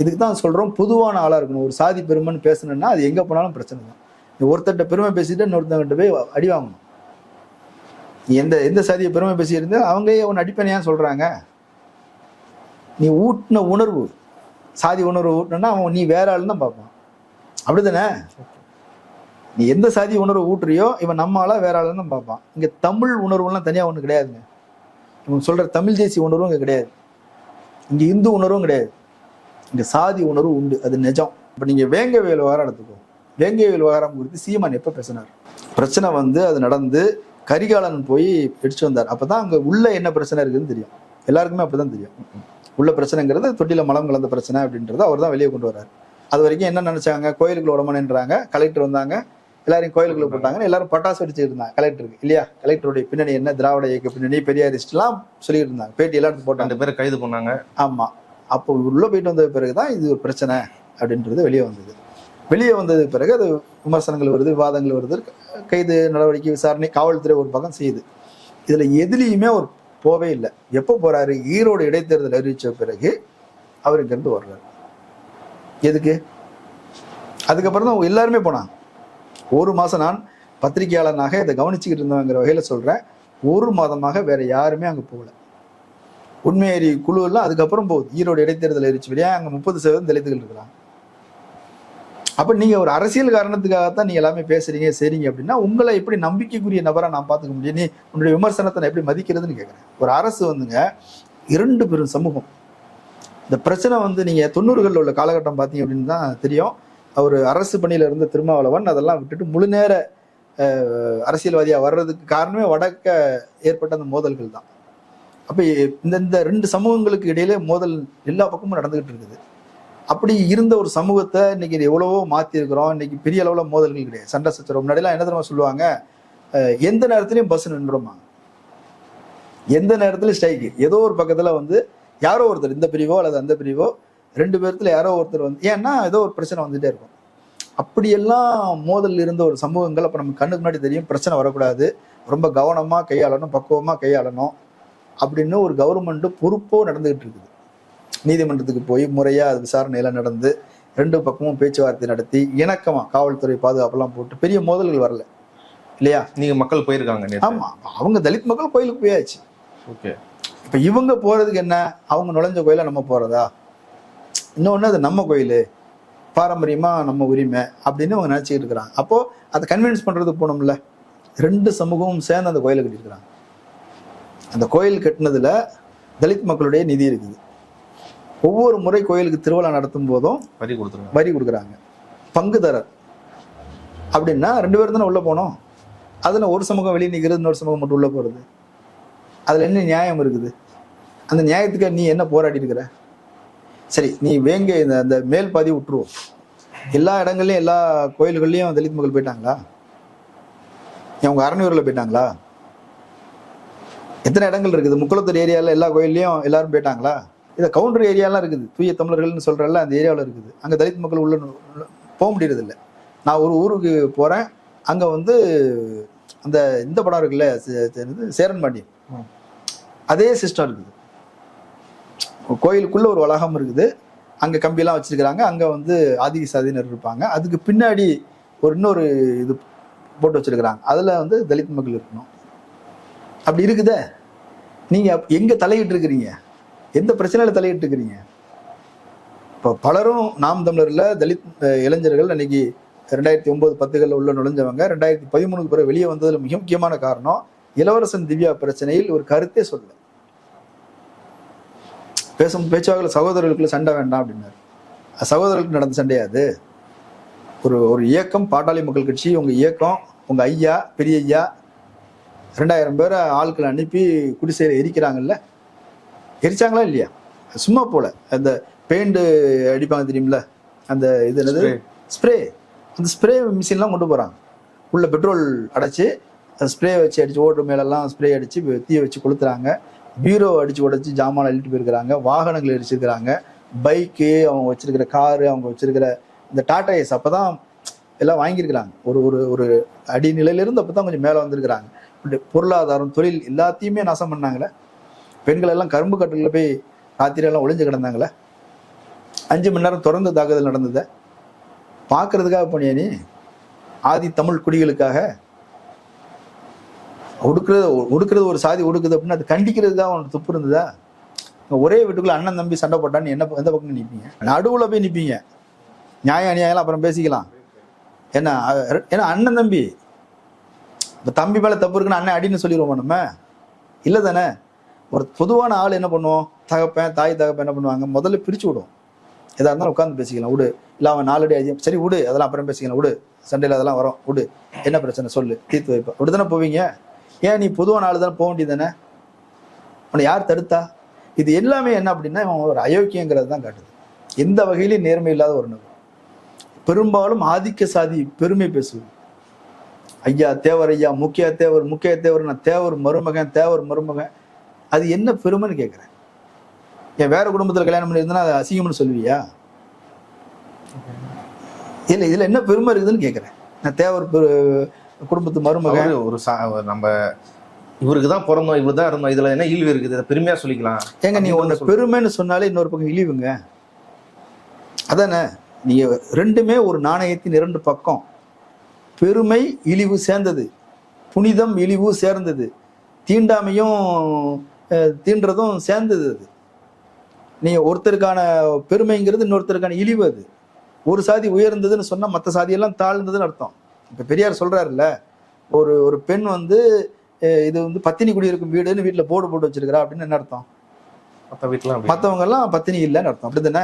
இதுக்கு தான் சொல்கிறோம் பொதுவான ஆளாக இருக்கணும். ஒரு சாதி பெருமைன்னு பேசணுன்னா அது எங்கே போனாலும் பிரச்சனை தான். ஒருத்தட்ட பெருமை பேசிட்டு இன்னொருத்தவங்கிட்ட போய் அடி வாங்கணும். எந்த சாதியை பெருமை பேசியிருந்தா அவங்க உன்னை அடிப்பேன் ஏன் சொல்கிறாங்க? நீ ஊட்டின உணர்வு, சாதி உணர்வு ஊட்டினா அவன் நீ வேற ஆள் தான் பார்ப்பான். அப்படி தானே? நீ எந்த சாதி உணர்வு ஊட்டுறியோ இவன் நம்ம ஆளா வேற ஆள் தான் பார்ப்பான். இங்கே தமிழ் உணர்வுலாம் தனியாக ஒன்று கிடையாதுங்க. இவங்க சொல்கிற தமிழ் தேசிய உணர்வும் இங்கே கிடையாது, இங்கே இந்து உணர்வும் கிடையாது, இங்கே சாதி உணர்வு உண்டு, அது நிஜம். இப்போ நீங்கள் வேங்கவேல் விவகாரம் எடுத்துக்கோ. வேங்கவேல் விவகாரம் குறித்து சீமான் எப்போ பேசினார்? பிரச்சனை வந்து அது நடந்து கரிகாலன் போய் எடுத்து வந்தார். அப்போ தான் அங்கே உள்ள என்ன பிரச்சனை இருக்குதுன்னு தெரியும். எல்லாருக்குமே அப்படி தான் தெரியும். உள்ள பிரச்சனைங்கிறது தொட்டியில் மலம் கலந்த பிரச்சனை அப்படின்றத அவர் தான் வெளியே கொண்டு வர்றார். அது வரைக்கும் என்ன நினச்சாங்க? கோயிலுக்குள்ள உடம்புன்றாங்க, கலெக்டர் வந்தாங்க, எல்லாரையும் கோயிலுக்குள்ள போட்டாங்கன்னு எல்லாரும் பட்டாசு வெடிச்சு இருந்தாங்க கலெக்டருக்கு இல்லையா. கலெக்டருடைய பின்னணி என்ன, திராவிட இயக்க பின்னணி, பெரியாரிஸ்ட்லாம் சொல்லிட்டு இருந்தாங்க. பேட்டி எல்லாம் எடுத்து போட்டாங்க. 2 பேரை கைது பண்ணாங்க. ஆமாம். அப்போ உள்ளே போயிட்டு வந்த பிறகு தான் இது ஒரு பிரச்சனை அப்படின்றது வெளியே வந்தது. வெளியே வந்தது பிறகு அது விமர்சனங்கள் வருது, விவாதங்கள் வருது, கைது நடவடிக்கை, விசாரணை, காவல்துறை ஒரு பக்கம் செய்யுது. இதில் எதுலேயுமே அவர் போவே இல்லை. எப்போ போகிறாரு? ஈரோடு இடைத்தேர்தல் அறிவித்த பிறகு அவர் இங்கேருந்து வர்றாரு. எதுக்கு? அதுக்கப்புறம் தான் எல்லாருமே போனாங்க. 1 மாதம் நான் பத்திரிகையாளனாக இதை கவனிச்சுக்கிட்டு இருந்தவங்கிற வகையில சொல்றேன். 1 மாதமாக வேற யாருமே அங்க போகல. உண்மையறி குழு எல்லாம் அதுக்கப்புறம் போகுது. ஈரோடு இடைத்தேர்தல் எரிச்சு வெளியே அங்க 30% தலித்துகள் இருக்கிறாங்க. அப்ப நீங்க ஒரு அரசியல் காரணத்துக்காகத்தான் நீங்க எல்லாமே பேசுறீங்க செய்றீங்க அப்படின்னா உங்களை எப்படி நம்பிக்கைக்குரிய நபரா நான் பார்த்துக்க முடியும்? நீ உன்னுடைய விமர்சனத்தை நான் எப்படி மதிக்கிறதுன்னு கேட்கிறேன். ஒரு அரசு வந்துங்க 2 பெரும் சமூகம். இந்த பிரச்சனை வந்து நீங்க 90களில் உள்ள காலகட்டம் பார்த்தீங்க அப்படின்னு தான் தெரியும். அவர் அரசு பணியில இருந்த திருமாவளவன் அதெல்லாம் விட்டுட்டு முழு நேர அரசியல்வாதியா வர்றதுக்கு காரணமே வடக்க ஏற்பட்ட அந்த மோதல்கள் தான். அப்ப இந்த 2 சமூகங்களுக்கு இடையிலே மோதல் எல்லா பக்கமும் நடந்துகிட்டு இருக்குது. அப்படி இருந்த ஒரு சமூகத்தை இன்னைக்கு எவ்வளவோ மாத்தி இருக்கிறோம். இன்னைக்கு பெரிய அளவுல மோதல்கள் கிடையாது, சண்டை சச்சரவு. முன்னாடிலாம் என்ன தெரியுமா சொல்லுவாங்க, எந்த நேரத்திலையும் பஸ் நின்றுமா, எந்த நேரத்திலும் ஸ்ட்ரைக்கு. ஏதோ ஒரு பக்கத்துல வந்து யாரோ ஒருத்தர், இந்த பிரிவோ அல்லது அந்த பிரிவோ 2 பேர்த்துல யாரோ ஒருத்தர் வந்து, ஏன்னா ஏதோ ஒரு பிரச்சனை வந்துட்டே இருக்கும். அப்படியெல்லாம் மோதல் இருந்த ஒரு சமூகங்கள் அப்ப நம்ம கண்ணுக்கு முன்னாடி தெரியும். பிரச்சனை வரக்கூடாது, ரொம்ப கவனமா கையாளணும், பக்குவமா கையாளணும் அப்படின்னு ஒரு கவர்மெண்ட் பொறுப்போ நடந்துகிட்டு இருக்குது. நீதிமன்றத்துக்கு போய் முறையா அது விசாரணையெல்லாம் நடந்து 2 பக்கமும் பேச்சுவார்த்தை நடத்தி இணக்கமா காவல்துறை பாதுகாப்பெல்லாம் போட்டு பெரிய மோதல்கள் வரல இல்லையா? நீங்க மக்கள் போயிருக்காங்க. ஆமா, அவங்க தலித் மக்கள் கோயிலுக்கு போயாச்சு. ஓகே, இப்ப இவங்க போறதுக்கு என்ன, அவங்க நுழைஞ்ச கோயில நம்ம போறதா? இன்னொன்னு அது நம்ம கோயில், பாரம்பரியமா நம்ம உரிமை அப்படின்னு அவங்க நினைச்சுக்கிட்டு இருக்கிறாங்க. அப்போ அதை கன்வின்ஸ் பண்றதுக்கு போனோம்ல. 2 சமூகமும் சேர்ந்து அந்த கோயிலை கட்டியிருக்கிறாங்க. அந்த கோயில் கட்டினதுல தலித் மக்களுடைய நிதி இருக்குது. ஒவ்வொரு முறை கோயிலுக்கு திருவிழா நடத்தும் போதும் வரி கொடுக்குறாங்க. பங்குதரர் அப்படின்னா 2 பேரும் தானே உள்ள போனோம். அதுல ஒரு சமூகம் வெளியே நிற்கிறது, இன்னொரு சமூகம் மட்டும் உள்ள போறது. அதுல என்ன நியாயம் இருக்குது? அந்த நியாயத்துக்கு நீ என்ன போராடி இருக்கிற? சரி, நீ வேங்க இந்த மேல் பாதி விட்டுருவோம். எல்லா இடங்கள்லயும் எல்லா கோயில்கள்லயும் தலித் மக்கள் போயிட்டாங்களா? அவங்க அரணியூர்ல போயிட்டாங்களா? எத்தனை இடங்கள் இருக்குது? முக்குளத்தூர் ஏரியால எல்லா கோயில்லையும் எல்லாரும் போயிட்டாங்களா? இதை கவுண்டர் ஏரியாலாம் இருக்குது, தூய தமிழர்கள்னு சொல்றல அந்த ஏரியாவில் இருக்குது. அங்க தலித் மக்கள் உள்ள போக முடியறது இல்லை. நான் ஒரு ஊருக்கு போறேன், அங்க வந்து அந்த இந்த படம் இருக்குல்ல, சேரன் பாண்டியன், அதே சிஸ்டம் இருக்குது. கோயிலுக்குள்ள ஒரு வளாகம் இருக்குது, அங்க கம்பியெல்லாம் வச்சிருக்கிறாங்க. அங்க வந்து ஆதிக்க சாதியினர் இருப்பாங்க. அதுக்கு பின்னாடி இன்னொரு இது போட்டு வச்சிருக்கிறாங்க. அதுல வந்து தலித் மக்கள் இருக்கணும். அப்படி இருக்குதே, நீங்க எங்க தலையிட்டு இருக்கிறீங்க? எந்த பிரச்சனையில தலையிட்டு இருக்கிறீங்க? இப்போ பலரும் நாம் தமிழர்ல தலித் இளைஞர்கள் அன்னைக்கு 2009-10 உள்ள நுழைஞ்சவங்க 2013 பிறகு வெளியே வந்ததுல மிக முக்கியமான காரணம் இளவரசன் திவ்யா பிரச்சனையில் ஒரு கருத்தே சொல்லல. பேச்சுவாக்கில் சகோதரர்களுக்குள்ள சண்டை வேண்டாம் அப்படின்னாரு. சகோதரர்களுக்கு நடந்த சண்டையாது. ஒரு இயக்கம், பாட்டாளி மக்கள் கட்சி, உங்க இயக்கம், உங்க ஐயா பெரிய ஐயா 2000 பேரை ஆட்களை அனுப்பி குடிசையில எரிக்கிறாங்கல்ல, எரிச்சாங்களா இல்லையா? சும்மா போல அந்த பெயிண்ட் அடிப்பாங்க தெரியுமில்ல, அந்த இது என்னது ஸ்ப்ரே, அந்த ஸ்ப்ரே மிஷின்லாம் கொண்டு போறாங்க. உள்ள பெட்ரோல் அடைச்சி ஸ்ப்ரே வச்சு அடிச்சு ஓட்டு மேலெல்லாம் ஸ்ப்ரே அடிச்சு தீயை வச்சு கொளுத்துறாங்க. பீரோ அடிச்சு உடைச்சி ஜாமான் அள்ளிட்டு போயிருக்கிறாங்க. வாகனங்கள் அடிச்சிருக்கிறாங்க. பைக்கு, அவங்க வச்சிருக்கிற காரு, அவங்க வச்சிருக்கிற இந்த டாடா ஏஸ் அப்பதான் எல்லாம் வாங்கியிருக்கிறாங்க. ஒரு அடிநிலையிலிருந்து அப்பதான் கொஞ்சம் மேலே வந்திருக்கிறாங்க. பொருளாதாரம், தொழில் எல்லாத்தையுமே நாசம் பண்ணாங்களே. பெண்கள் எல்லாம் கரும்பு கட்டுல போய் ராத்திரியெல்லாம் ஒளிஞ்சு கிடந்தாங்களே. 5 மணி நேரம் தொடர்ந்து தாக்குதல் நடந்தது. பார்க்கறதுக்காக போனியா நீ? ஆதி தமிழ் குடிகளுக்காக ஒடுக்குறது ஒரு சாதி ஒடுக்குது அப்படின்னு அது கண்டிக்கிறதுக்காக உனக்கு துப்பு இருந்ததா? ஒரே வீட்டுக்குள்ள அண்ணன் தம்பி சண்டை போட்டான்னு எந்த பக்கம் நிற்பீங்க? நடுவுல போய் நிற்பீங்க. நியாயம் அநியாயம் அப்புறம் பேசிக்கலாம். ஏன்னா அண்ணன் தம்பி, இப்போ தம்பி மேல தப்பு இருக்குன்னு அண்ணன் அடின்னு சொல்லிடுவோமா நம்ம? இல்லை தானே. ஒரு பொதுவான ஆள் என்ன பண்ணுவோம், தகப்பன் தாய் தகப்பன் என்ன பண்ணுவாங்க, முதல்ல பிரிச்சு விடுவோம். எதா இருந்தாலும் உட்காந்து பேசிக்கலாம், விடு. இல்லை அவன் 4 அடி அதிகம், சரி விடு, அதெல்லாம் அப்புறம் பேசிக்கலாம், விடு, சண்டையில் அதெல்லாம் வரும், விடு, என்ன பிரச்சனை சொல்லு, தீர்த்து வைப்பேன், அப்படி தானே போவீங்க. ஏன் நீ பொதுவான ஆள் தானே, போக வேண்டியது தானே? உன்னை யார் தடுத்தா? இது எல்லாமே என்ன அப்படின்னா இவன் ஒரு அயோக்கியங்கிறது தான் காட்டுது. எந்த வகையிலையும் நேர்மை இல்லாத ஒரு நபர். பெரும்பாலும் ஆதிக்க சாதி பெருமை பேசுவது. ஐயா தேவர், ஐயா முக்கிய தேவர், நான் தேவர் மருமகன், அது என்ன பெருமைன்னு கேட்குறேன். என் வேற குடும்பத்தில் கல்யாணம் பண்ணியிருந்தா அது அசிங்கம்னு சொல்லுவியா? இல்லை, இதுல என்ன பெருமை இருக்குதுன்னு கேட்குறேன். நான் தேவர் குடும்பத்து மருமகன், நம்ம இவருக்கு தான் பிறந்தோம், இவரு தான் இருந்தோம், இதுல என்ன இழிவு இருக்குது, இதை பெருமையா சொல்லிக்கலாம். ஏங்க நீ ஒன்று பெருமைன்னு சொன்னாலே இன்னொரு பக்கம் இழிவுங்க. அதானே? நீங்க ரெண்டுமே ஒரு நாணயத்தின் 2 பக்கம். பெருமை இழிவு சேர்ந்தது, புனிதம் இழிவு சேர்ந்தது, தீண்டாமையும் தீண்டுறதும் சேர்ந்தது. அது நீ ஒருத்தருக்கான பெருமைங்கிறது இன்னொருத்தருக்கான இழிவு. அது ஒரு சாதி உயர்ந்ததுன்னு சொன்னா மற்ற சாதியெல்லாம் தாழ்ந்ததுன்னு அர்த்தம். இப்ப பெரியார் சொல்றாருல்ல, ஒரு ஒரு பெண் வந்து இது வந்து பத்தினி குடியிருக்கும் வீடுன்னு வீட்டுல போர்டு போட்டு வச்சிருக்கிறா அப்படின்னு என்ன அர்த்தம்? மற்றவங்க எல்லாம் பத்தினி இல்லைன்னு அர்த்தம். அப்படித்தானே?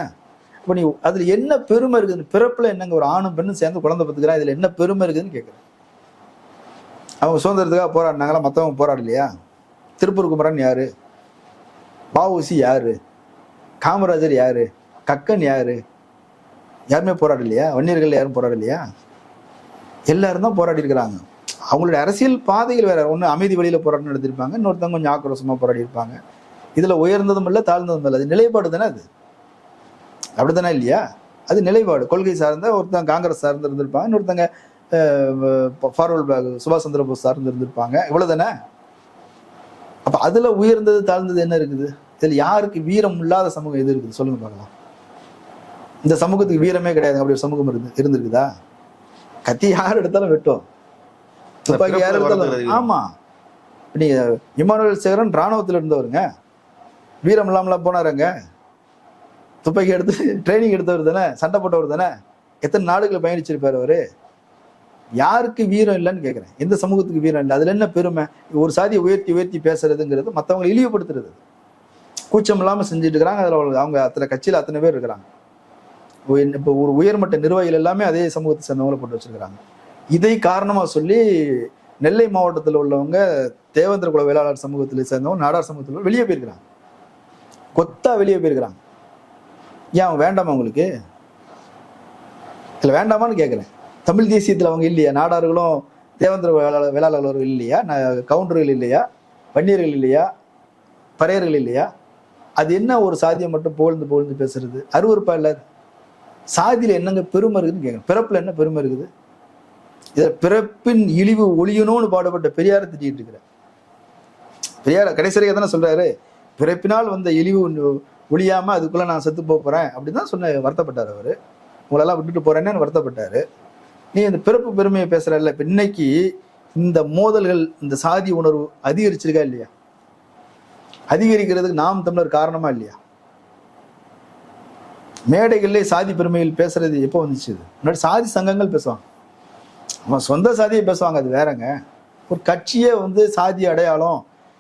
இப்போ நீ அதுல என்ன பெருமை இருக்குதுன்னு, பிறப்புல என்னங்க ஒரு ஆணும் பெண்ணும் சேர்ந்து குழந்தை பத்துக்கிறா, இதுல என்ன பெருமை இருக்குதுன்னு கேட்குறேன். அவங்க சுதந்திரத்துக்காக போராடினாங்களா? மற்றவங்க போராடலையா? திருப்பூர் குமரன் யாரு? வ.உ.சி யாரு? காமராஜர் யாரு? கக்கன் யாரு? யாருமே போராடலையா? வன்னியர்கள் யாரும் போராடலையா? எல்லாரும் தான் போராடி இருக்கிறாங்க. அவங்களுடைய அரசியல் பாதைகள் வேற. ஒன்று அமைதி வழியில போராட்டம் நடத்திருப்பாங்க, இன்னொருத்தவங்க கொஞ்சம் ஆக்ரோஷமா போராடி இருப்பாங்க. இதுல உயர்ந்ததும் இல்லை தாழ்ந்ததும் இல்லை. அது நிலைப்பாடு தானே. அது அப்படித்தானே இல்லையா? அது நிலைப்பாடு. கொள்கை சார்ந்த ஒருத்தங்க காங்கிரஸ் சார்ந்து இருந்திருப்பாங்க, இன்னொருத்தங்க ஃபார்வர்ட் பேக் சுபாஷ் சந்திர போஸ் சார்ந்து இருந்திருப்பாங்க. இவ்வளவுதானே? அப்ப அதுல உயர்ந்தது தாழ்ந்தது என்ன இருக்குது? இதுல யாருக்கு வீரம் இல்லாத சமூகம் எது இருக்குது சொல்லுங்க பார்க்கலாம். இந்த சமூகத்துக்கு வீரமே கிடையாது, அப்படி ஒரு சமூகம் இருந்திருக்குதா? கத்தி யார் எடுத்தாலும் வெட்டும், துப்பாக்கி யார் எடுத்தாலும். ஆமா, நீங்க இமானுவேல் சேகரன் ராணுவத்தில் இருந்தவருங்க, வீரம் இல்லாமலாம் போனாருங்க. துப்பாக்கி எடுத்து ட்ரைனிங் எடுத்தவர் தானே, சண்டை போட்டவர் தானே, எத்தனை நாடுகளை பயணிச்சிருப்பாரு அவரு. யாருக்கு வீரம் இல்லைன்னு கேட்குறேன். எந்த சமூகத்துக்கு வீரம் இல்லை? அதுல என்ன பெருமை? ஒரு சாதியை உயர்த்தி உயர்த்தி பேசுறதுங்கிறது மற்றவங்களை இழிவுபடுத்துறது. கூச்சம் இல்லாமல் செஞ்சுட்டு இருக்கிறாங்க. அதில் அவங்க அத்தனை கட்சியில் அத்தனை பேர் இருக்கிறாங்க. இப்போ ஒரு உயர்மட்ட நிர்வாகிகள் எல்லாமே அதே சமூகத்தை சேர்ந்தவங்களை போட்டு வச்சிருக்கிறாங்க. இதை காரணமாக சொல்லி நெல்லை மாவட்டத்தில் உள்ளவங்க தேவேந்திர குல வேளாளர் சமூகத்தில் சேர்ந்தவங்க நாடார் சமூகத்தில் வெளியே போயிருக்கிறாங்க, கொத்தா வெளியே போயிருக்கிறாங்க. ஏன் அவங்க வேண்டாமா? உங்களுக்கு இல்லை வேண்டாமான்னு கேட்குறேன். தமிழ் தேசியத்தில் அவங்க இல்லையா? நாடார்களும் தேவேந்திர வேளாளர்கள் இல்லையா? கவுண்டர்கள் இல்லையா? வன்னியர்கள் இல்லையா? பறையர்கள் இல்லையா? அது என்ன ஒரு சாதியை மட்டும் புகழ்ந்து புகழ்ந்து பேசுறது? அருவருப்பா இல்லை? சாதியில என்னங்க பெருமை இருக்குதுன்னு கேட்குறேன். பிறப்புல என்ன பெருமை இருக்குது? இதை பிறப்பின் இழிவு ஒழியணும்னு பாடுபட்ட பெரியாரை திட்டிட்டு இருக்கிறேன். பெரியார் கடைசியாக தானே சொல்றாரு, பிறப்பினால் வந்த இழிவு ஒழியாம அதுக்குள்ள நான் செத்து போறேன் அப்படின்னு தான் சொன்ன வருத்தப்பட்டார் அவரு. உங்களெல்லாம் விட்டுட்டு போறேன்னு வருத்தப்பட்டாரு. நீ இந்த பிறப்பு பெருமையை பேசுறல்ல, இப்ப இன்னைக்கு இந்த மோதல்கள், இந்த சாதி உணர்வு அதிகரிச்சிருக்கா இல்லையா? அதிகரிக்கிறதுக்கு நாம் தமிழர் காரணமா இல்லையா? மேடைகள்லே சாதி பெருமைகள் பேசுறது எப்போ வந்துச்சு? முன்னாடி சாதி சங்கங்கள் பேசுவாங்க, அவன் சொந்த சாதியை பேசுவாங்க, அது வேறங்க. ஒரு கட்சியே வந்து சாதி அடையாளம்,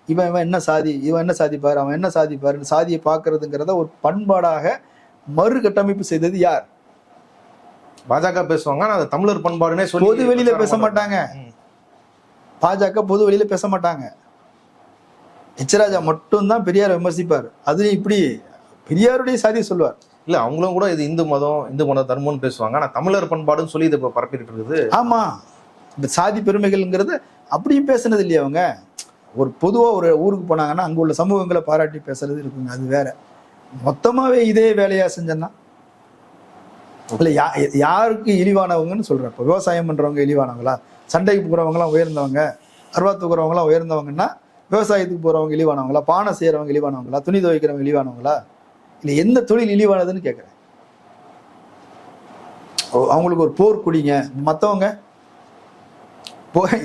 இவன் இவன் என்ன சாதி, இவன் என்ன சாதி பாரு, அவன் என்ன சாதி பாரு, சாதியை பார்க்கறதுங்கிறத ஒரு பண்பாடாக மறு கட்டமைப்பு செய்தது யார்? பாஜக பேசுவாங்க. ஆனா அது தமிழர் பண்பாடுனே சொல்லி பொது வெளியில பேச மாட்டாங்க. பாஜக பொது வெளியில பேச மாட்டாங்க. எச்ராஜா மட்டும்தான் பெரியாரை விமர்சிப்பார். அதுலயும் இப்படி பெரியாருடைய சாதியை சொல்லுவார். இல்ல, அவங்களும் கூட இது இந்து மத தர்மம்னு பேசுவாங்க. ஆனா தமிழர் பண்பாடுன்னு சொல்லி இதை இப்ப பரப்பிட்டு இருக்குது. ஆமா, இந்த சாதி பெருமைகள்ங்கிறது அப்படியும் பேசுனது இல்லையா? அவங்க ஒரு பொதுவா ஒரு ஊருக்கு போனாங்கன்னா அங்க உள்ள சமூகங்களை பாராட்டி பேசுறது இருக்குங்க, அது வேற. மொத்தமாவே இதே வேலையா செஞ்சேன்னா இல்ல யாருக்கு இழிவானவங்கன்னு சொல்றேன். இப்போ விவசாயம் பண்றவங்க இழிவானவங்களா? சண்டைக்கு போறவங்கலாம் உயர்ந்தவங்க, அருவா தூக்குறவங்களாம் உயர்ந்தவங்கன்னா விவசாயத்துக்கு போறவங்க இழிவானவங்களா? பானை செய்யறவங்க இழிவானவங்களா? துணி துவைக்கிறவங்க இழிவானவங்களா? இல்லை எந்த தொழில் இழிவானதுன்னு கேட்குறேன். அவங்களுக்கு ஒரு போர் குடிங்க, மற்றவங்க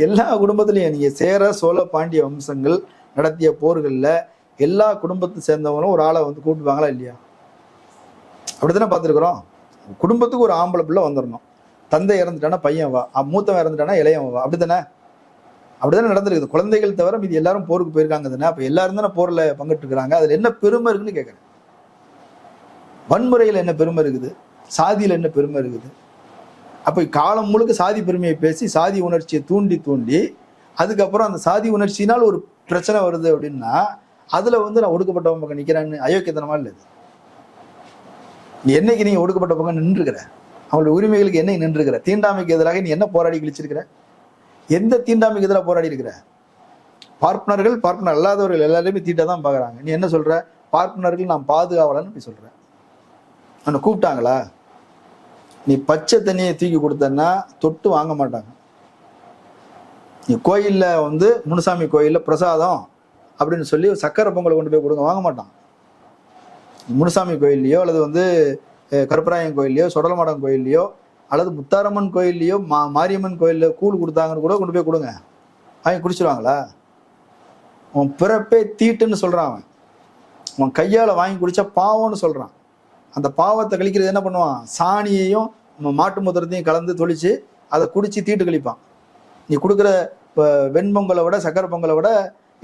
எல்லா குடும்பத்திலையும் நீங்கள் சேர சோழ பாண்டிய வம்சங்கள் நடத்திய போர்களில் எல்லா குடும்பத்தை சேர்ந்தவங்களும் ஒரு ஆளை வந்து கூப்பிடுவாங்களா இல்லையா? அப்படித்தானே பார்த்துருக்குறோம். குடும்பத்துக்கு ஒரு ஆம்பளை பிள்ளை வந்துடணும். தந்தை இறந்துட்டானா பையன் வா, மூத்தவன் இறந்துட்டானா இளையவன் வா. அப்படித்தானே நடந்திருக்குது. குழந்தைகள் தவிர இது எல்லாரும் போருக்கு போயிருக்காங்க தானே. அப்போ எல்லாரும் தானே போரில் பங்கிட்டு இருக்கிறாங்க. அதில் என்ன பெருமை இருக்குன்னு கேட்குறேன். வன்முறையில் என்ன பெருமை இருக்குது? சாதியில் என்ன பெருமை இருக்குது? அப்போ காலம் முழுக்க சாதி பெருமையை பேசி சாதி உணர்ச்சியை தூண்டி தூண்டி அதுக்கப்புறம் அந்த சாதி உணர்ச்சியினால் ஒரு பிரச்சனை வருது அப்படின்னா அதுல வந்து நான் ஒடுக்கப்பட்டவங்க பக்கம் நிற்கிறேன்னு அயோக்கியத்தனமா இல்லை. நீ என்னைக்கு நீங்க ஒடுக்கப்பட்ட பக்கம் நின்றுக்கிற? அவங்களுடைய உரிமைகளுக்கு என்னைக்கு நின்றுக்கிற? தீண்டாமைக்கு எதிராக நீ என்ன போராடி கிழிச்சிருக்கிற? எந்த தீண்டாமைக்கு எதிராக போராடி இருக்கிற? பார்ப்பனர்கள் பார்ப்பனர் அல்லாதவர்கள் எல்லாருமே தீட்டா தான் பார்க்குறாங்க. நீ என்ன சொல்ற? பார்ப்பனர்கள் நான் பாதுகாவலன்னு போய் சொல்ற. அவனை கூப்பிட்டாங்களா? நீ பச்சை தண்ணியை தூக்கி கொடுத்தன்னா தொட்டு வாங்க மாட்டாங்க. நீ கோயில்ல வந்து முனுசாமி கோயில்ல பிரசாதம் அப்படின்னு சொல்லி சக்கரை பொங்கலை கொண்டு போய் கொடுங்க, வாங்க மாட்டான். முனுசாமி கோயில்லையோ அல்லது வந்து கருப்பராயன் கோயில்லையோ சுடலமாடம் கோயில்லையோ அல்லது முத்தாரம்மன் கோயில்லையோ மாரியம்மன் கோயிலில் கூழ் கொடுத்தாங்கன்னு கூட கொண்டு போய் கொடுங்க, வாங்கி குடிச்சிருவாங்களா? உன் பிறப்பே தீட்டுன்னு சொல்கிறான் அவன். உன் கையால் வாங்கி குடித்தா பாவம்னு சொல்கிறான். அந்த பாவத்தை கழிக்கிறது என்ன பண்ணுவான்? சாணியையும் மாட்டு மூத்திரத்தையும் கலந்து தொளிச்சு அதை குடித்து தீட்டு கழிப்பான். நீ கொடுக்குற இப்போ வெண்பொங்கலை விட சக்கரை பொங்கலை விட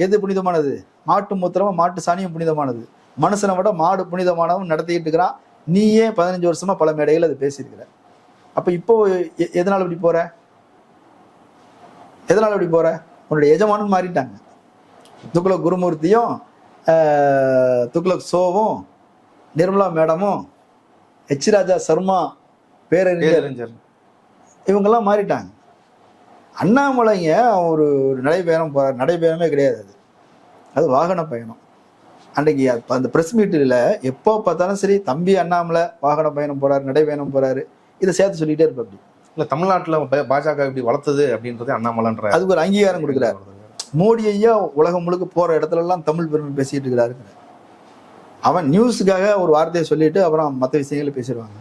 எது புனிதமானது? மாட்டு மூத்திரமும் மாட்டு சாணியும் புனிதமானது. மனுஷனை விட மாடு புனிதமானவன் நடத்திக்கிட்டு இருக்கிறான். நீயே 15 வருஷமா பல மேடைகள் அதை பேசியிருக்கிற. அப்போ இப்போ எதனால் இப்படி போற? எதனால் இப்படி போற? உன்னுடைய எஜமானன் மாறிட்டாங்க. துக்ளக் குருமூர்த்தியும் துக்ளக் சோவும் நிர்மலா மேடமும் எச் ராஜா சர்மா பேரறிஞர் இவங்கெல்லாம் மாறிட்டாங்க. அண்ணாமலைங்க ஒரு நடைபயணம் போறார். நடைபயணமே கிடையாது, அது வாகன பயணம். அன்றைக்கு அந்த ப்ரெஸ் மீட்டில் எப்போ பார்த்தாலும் சரி, தம்பி அண்ணாமலை வாகன பயணம் போறாரு, நடைபயணம் போறாரு, இதை சேர்த்து சொல்லிட்டே இருப்ப. அப்படி இல்லை, தமிழ்நாட்டில் பாஜக இப்படி வளர்த்தது அப்படின்றது அண்ணாமலைன்ற அதுக்கு ஒரு அங்கீகாரம் கொடுக்குறாரு. மோடி ஐயா உலகம் முழுக்க போற இடத்துல எல்லாம் தமிழ் பெருமை பேசிட்டு இருக்கிறாரு. அவன் நியூஸுக்காக ஒரு வார்த்தையை சொல்லிட்டு அப்புறம் மற்ற விஷயங்களை பேசிடுவாங்க.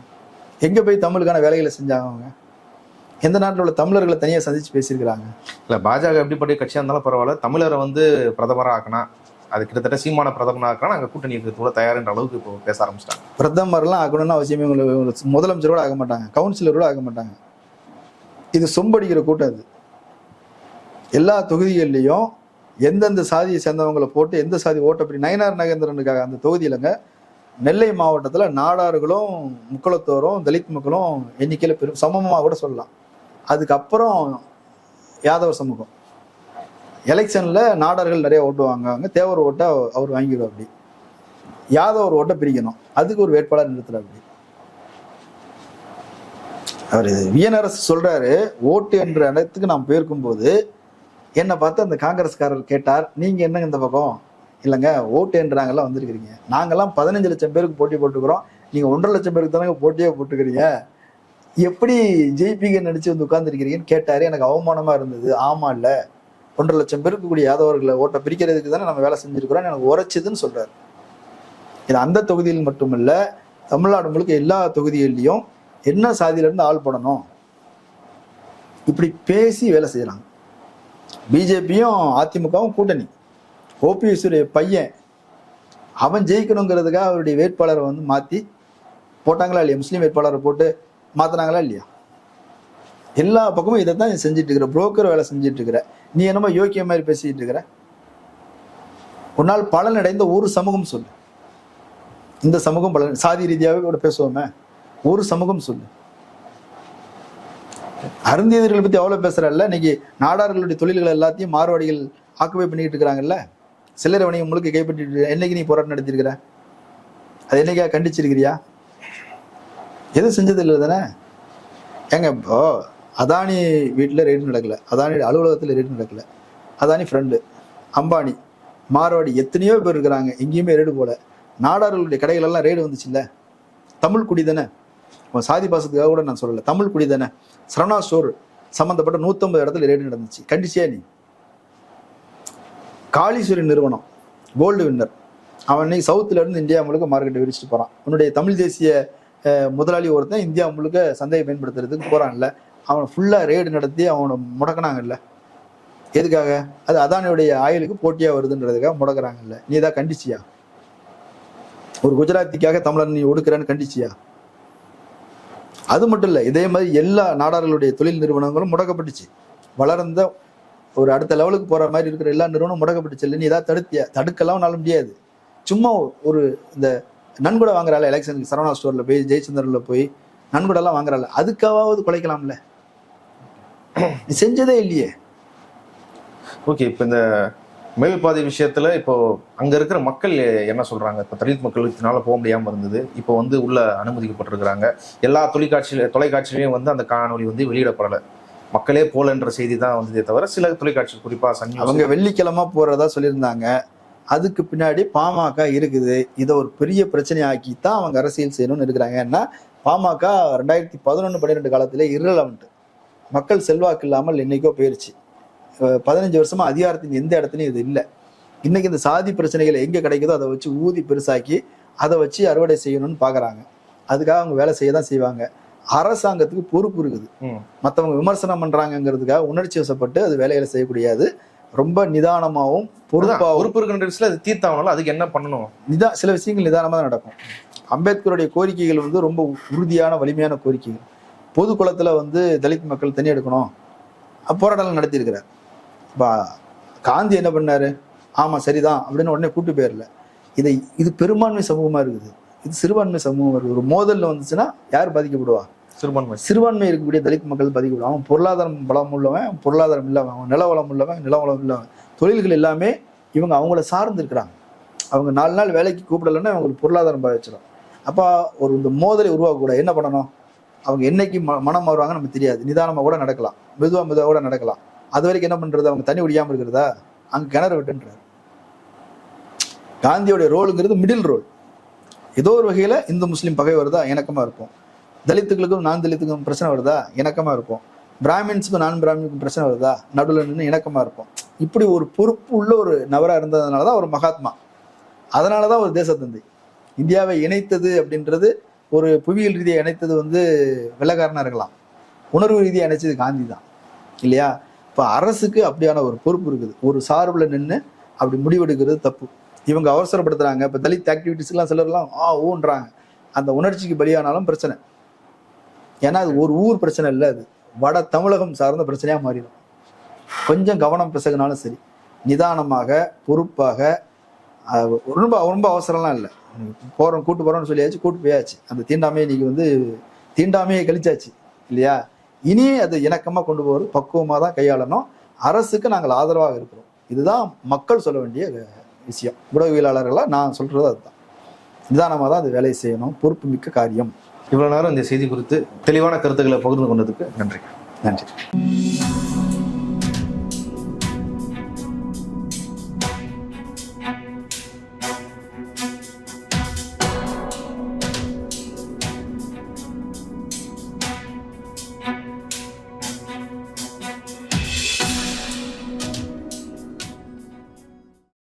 எங்க போய் தமிழுக்கான வேலைகளை செஞ்சாங்க அவங்க? எந்த நாட்டில் உள்ள தமிழர்களை தனியாக சந்திச்சு பேசியிருக்கிறாங்க? இல்லை, பாஜக எப்படிப்பட்ட கட்சியாக இருந்தாலும் பரவாயில்ல, தமிழரை வந்து பிரதமராக ஆக்கணும், அது கிட்டத்தட்ட சீமான பிரதமராக ஆக்கணும், நாங்கள் கூட்டணி கூட தயாரின்ற அளவுக்கு இப்போ பேச ஆரம்பிச்சிட்டாங்க. பிரதமர்லாம் ஆக்கணும்னு அவசியமே உங்களுக்கு. முதலமைச்சரோட ஆக மாட்டாங்க, கவுன்சிலரோட ஆக மாட்டாங்க. இது சொம்படிக்கிற கூட்டம். அது எல்லா தொகுதிகள்லையும் எந்தெந்த சாதியை சேர்ந்தவங்களை போட்டு எந்த சாதி ஓட்டப்படி நயினார் நாகேந்திரனுக்காக அந்த தொகுதியிலங்க நெல்லை மாவட்டத்தில் நாடார்களும் முக்குளத்தோரும் தலித் மக்களும் எண்ணிக்கையில் பெரும் சமமாக கூட சொல்லலாம். அதுக்கப்புறம் யாதவர் சமூகம் எலெக்ஷனில் நாடார்கள் நிறைய ஓட்டு வாங்குவாங்க. தேவர் ஓட்டை அவர் வாங்கிடுவார். அப்படி யாதவர் ஓட்டை பிரிக்கணும், அதுக்கு ஒரு வேட்பாளர் நிறுத்துறாரு. அப்படி அவர் விஎன்ஆர்எஸ் சொல்றாரு, ஓட்டு என்ற இடத்துக்கு நாம் போயிருக்கும்போது என்னை பார்த்து அந்த காங்கிரஸ்காரர் கேட்டார், நீங்க என்ன இந்த பக்கம்? இல்லைங்க, ஓட்டு என்றாங்கெல்லாம் வந்திருக்கிறீங்க, நாங்கெல்லாம் 15 லட்சம் பேருக்கு போட்டி போட்டுக்கிறோம், நீங்க 1.5 லட்சம் பேருக்கு தானே போட்டியே போட்டுக்கிறீங்க, எப்படி ஜெயிப்பீங்கன்னு நினைச்சு வந்து உட்கார்ந்துருக்கிறீங்கன்னு கேட்டாரு. எனக்கு அவமானமா இருந்தது. ஆமா, இல்ல 1.5 லட்சம் பேருக்கு கூடிய யாதவர்களை ஓட்டை பிரிக்கிறதுக்கு தானே நம்ம வேலை செஞ்சிருக்கிறோம், எனக்கு உரைச்சதுன்னு சொல்றாரு. இது அந்த தொகுதியில் மட்டுமில்ல, தமிழ்நாடு முழுக்க எல்லா தொகுதிகள்லையும் என்ன சாதியில இருந்து ஆள் போடணும் இப்படி பேசி வேலை செய்யறாங்க. பிஜேபியும் அதிமுகவும் கூட்டணி. ஓபிஎஸ்ஸுடைய பையன் அவன் ஜெயிக்கணுங்கிறதுக்காக அவருடைய வேட்பாளரை வந்து மாற்றி போட்டாங்களா இல்லையா? முஸ்லீம் வேட்பாளரை போட்டு மாற்றினாங்களா இல்லையா? எல்லா பக்கமும் இதை தான் செஞ்சுட்டு இருக்கிற, புரோக்கர் வேலை செஞ்சுட்டு இருக்கிற. நீ என்னமோ யோக்கிய மாதிரி பேசிட்டு இருக்கிற. ஒரு நாள் பலன் அடைந்த ஒரு சமூகம் சொல்லு. இந்த சமூகம் பலன் சாதி ரீதியாகவே கூட பேசுவோமே, ஒரு சமூகம் சொல்லு. அருந்தியர்களை பத்தி அவ்வளவு பேசுறல்ல. இன்னைக்கு நாடார்களுடைய தொழில்கள் எல்லாத்தையும் மார்வாடிகள் ஆக்குபை பண்ணிட்டு இருக்கிறாங்கல்ல. சில்லறை வணிகம் முழுக்க கைப்பற்றிட்டு என்னைக்கு நீ போராட்டம் நடத்திருக்கிற? அது என்னைக்கா கண்டிச்சிருக்கிறியா? எதுவும் செஞ்சது இல்லை தானே. ஏங்க, இப்போ அதானி வீட்டில் ரெய்டு நடக்கல, அதானி அலுவலகத்தில் ரெய்டு நடக்கல, அதானி ஃப்ரெண்டு அம்பானி மார்வாடி எத்தனையோ பேர் இருக்கிறாங்க, எங்கேயுமே ரெய்டு போல. நாடார்களுடைய கடைகள் எல்லாம் ரெய்டு வந்துச்சு இல்லை? தமிழ் குடி தானே. சாதி பாசத்துக்காக கூட நான் சொல்லலை, தமிழ் குடி தானே. சரவணா ஸ்டோர் சம்மந்தப்பட்ட 150 இடத்துல ரேடு நடந்துச்சு, கண்டிச்சியா நீ? காளீஸ்வரி நிறுவனம் கோல்டு வின்னர், அவன் இன்னைக்கு சவுத்துல இருந்து இந்தியா முழுக்க மார்க்கெட்டை விரிச்சிட்டு போறான். உன்னுடைய தமிழ் தேசிய முதலாளி ஒருத்தன் இந்தியா முழுக்க சந்தையை பயன்படுத்துறதுக்கு போறான்ல, அவனை ஃபுல்லா ரேடு நடத்தி அவனை முடக்கினாங்கல்ல. எதுக்காக? அது அதானியுடைய ஆயிலுக்கு போட்டியா வருதுன்றதுக்காக முடக்கிறாங்கல்ல. நீ தான் கண்டிச்சியா? ஒரு குஜராத்திக்காக தமிழன் நீ ஒடுக்குறான்னு கண்டிச்சியா? அது மட்டும் இல்லை, இதே மாதிரி எல்லா நாடார்களுடைய தொழில் நிறுவனங்களும் முடக்கப்பட்டுச்சு. வளர்ந்த ஒரு அடுத்த லெவலுக்கு போற மாதிரி இருக்கிற எல்லா நிறுவனம் முடக்கப்பட்டுச்சு இல்லை? நீ ஏதாவது தடுத்தியா? தடுக்கலாம் நாள முடியாது. சும்மா ஒரு இந்த நன்கொடை வாங்குறாள் எலெக்ஷனுக்கு, சரவணா ஸ்டோர்ல போய் ஜெயச்சந்திரன்ல போய் நன்கொடைலாம் வாங்குறாள், அதுக்காவது குலைக்கலாம்ல. நீ செஞ்சதே இல்லையே. ஓகே, இப்போ இந்த மேல்பாதி விஷயத்துல இப்போ அங்க இருக்கிற மக்கள் என்ன சொல்றாங்க? இப்போ தலித் மக்கள் இதனால போக முடியாம இருந்தது, இப்போ வந்து உள்ள அனுமதிக்கப்பட்டிருக்கிறாங்க. எல்லா தொலைக்காட்சியிலையும் வந்து அந்த காணொலி வந்து வெளியிடப்படலை, மக்களே போலன்ற செய்தி தான் வந்ததே தவிர சில தொலைக்காட்சி குறிப்பா சன் அவங்க வெள்ளிக்கிழமை போறதா சொல்லியிருந்தாங்க. அதுக்கு பின்னாடி பாமக இருக்குது. இதை ஒரு பெரிய பிரச்சனை ஆக்கித்தான் அவங்க அரசியல் செய்யணும்னு இருக்கிறாங்க. ஏன்னா பாமக 2011-12 காலத்துல இரலவெண்ட், மக்கள் செல்வாக்கு இல்லாமல் என்னைக்கோ போயிருச்சு. 15 வருஷமா அதிகாரத்தின் எந்த இடத்துலையும் இது இல்லை. இன்னைக்கு இந்த சாதி பிரச்சனைகளை எங்க கிடைக்குதோ அதை வச்சு ஊதி பெருசாக்கி அதை வச்சு அறுவடை செய்யணும்னு பாக்குறாங்க. அதுக்காக அவங்க வேலை செய்ய தான் செய்வாங்க. அரசாங்கத்துக்கு பொறுப்பு இருக்குது. மற்றவங்க விமர்சனம் பண்றாங்கிறதுக்காக உணர்ச்சி வசப்பட்டு அது வேலைகளை செய்யக்கூடியது. ரொம்ப நிதானமாகவும் பொறுப்பாகவும் பொறுப்பு இருக்கின்ற விஷயத்துல அது தீர்த்தாங்கனால அதுக்கு என்ன பண்ணணும்? சில விஷயங்கள் நிதானமாக தான் நடக்கும். அம்பேத்கருடைய கோரிக்கைகள் வந்து ரொம்ப உறுதியான வலிமையான கோரிக்கைகள். பொது குளத்துல வந்து தலித் மக்கள் தண்ணி எடுக்கணும் போராட்டம் நடத்தியிருக்கிறார். இப்போ காந்தி என்ன பண்ணாரு? ஆமா சரிதான் அப்படின்னு உடனே கூட்டு போயிடல. இது பெரும்பான்மை சமூகமா இருக்குது, இது சிறுபான்மை சமூகமா இருக்குது. ஒரு மோதல்ல வந்துச்சுன்னா யார் பாதிக்கப்படுவா? சிறுபான்மை இருக்கக்கூடிய தலித் மக்கள் பாதிக்கப்படுவாங்க. அவன் பொருளாதாரம் பலம் உள்ளவன், பொருளாதாரம் இல்லாமல், அவன் நில வளம் உள்ளவன், நில வளம் இல்லாமல், தொழில்கள் எல்லாமே இவங்க அவங்கள சார்ந்து இருக்கிறாங்க. அவங்க 4 நாள் வேலைக்கு கூப்பிடலன்னா அவங்களுக்கு பொருளாதாரம் பாதிச்சிடும். அப்போ இந்த மோதலை உருவாக்கக்கூடாது. என்ன பண்ணணும்? அவங்க என்னைக்கு மனம் மாறுவாங்க நம்ம தெரியாது. நிதானமாக கூட நடக்கலாம், மெதுவாக கூட நடக்கலாம். அது வரைக்கும் என்ன பண்றது? அவங்க தண்ணி குடிக்காமல் இருக்கிறதா? அங்கே கிணறு விட்டுன்றார். காந்தியோடைய ரோலுங்கிறது மிடில் ரோல். ஏதோ ஒரு வகையில் இந்து முஸ்லீம் பகை வருதா, இணக்கமாக இருப்போம். தலித்துகளுக்கும் நான் தலித்துக்கும் பிரச்சனை வருதா, இணக்கமாக இருப்போம். பிராமின்ஸுக்கும் நான் பிராமினுக்கும் பிரச்சனை வருதா, நடுவில் நின்று இணக்கமாக இருப்போம். இப்படி ஒரு பொறுப்பு உள்ள ஒரு நபராக இருந்ததுனால தான் ஒரு மகாத்மா, அதனால தான் ஒரு தேசத்தந்தை. இந்தியாவை இணைத்தது அப்படின்றது ஒரு புவியியல் ரீதியாக இணைத்தது வந்து வெள்ளக்காரனாக இருக்கலாம், உணர்வு ரீதியாக இணைச்சது காந்தி தான் இல்லையா? இப்போ அரசுக்கு அப்படியான ஒரு பொறுப்பு இருக்குது. ஒரு சார்பில் நின்று அப்படி முடிவெடுக்கிறது தப்பு. இவங்க அவசரப்படுத்துறாங்க. இப்போ தலித் ஆக்டிவிட்டிஸ்லாம் சிலர்லாம் ஊன்றாங்க. அந்த உணர்ச்சிக்கு பலியானாலும் பிரச்சனை. ஏன்னா அது ஒரு ஊர் பிரச்சனை இல்லை, அது வட தமிழகம் சார்ந்த பிரச்சனையாக மாறிடும். கொஞ்சம் கவனம் பிசகுனாலும் சரி, நிதானமாக பொறுப்பாக, ரொம்ப ரொம்ப அவசரம்லாம் இல்லை. கூட்டு போகிறோம்னு சொல்லியாச்சு, கூட்டு போயாச்சு. அந்த தீண்டாமையை இன்னைக்கு வந்து தீண்டாமையை கழிச்சாச்சு இல்லையா? இனி அது இணக்கமாக கொண்டு போகிறது பக்குவமாக தான் கையாளணும். அரசுக்கு நாங்கள் ஆதரவாக இருக்கிறோம். இதுதான் மக்கள் சொல்ல வேண்டிய விஷயம். ஊடகவியலாளர்களாக நான் சொல்கிறது அதுதான். நிதானமாக தான் அது வேலையை செய்யணும், பொறுப்பு மிக்க காரியம். இவ்வளவு நேரம் இந்த செய்தி குறித்து தெளிவான கருத்துக்களை பகிர்ந்து கொண்டதுக்கு நன்றி. நன்றி.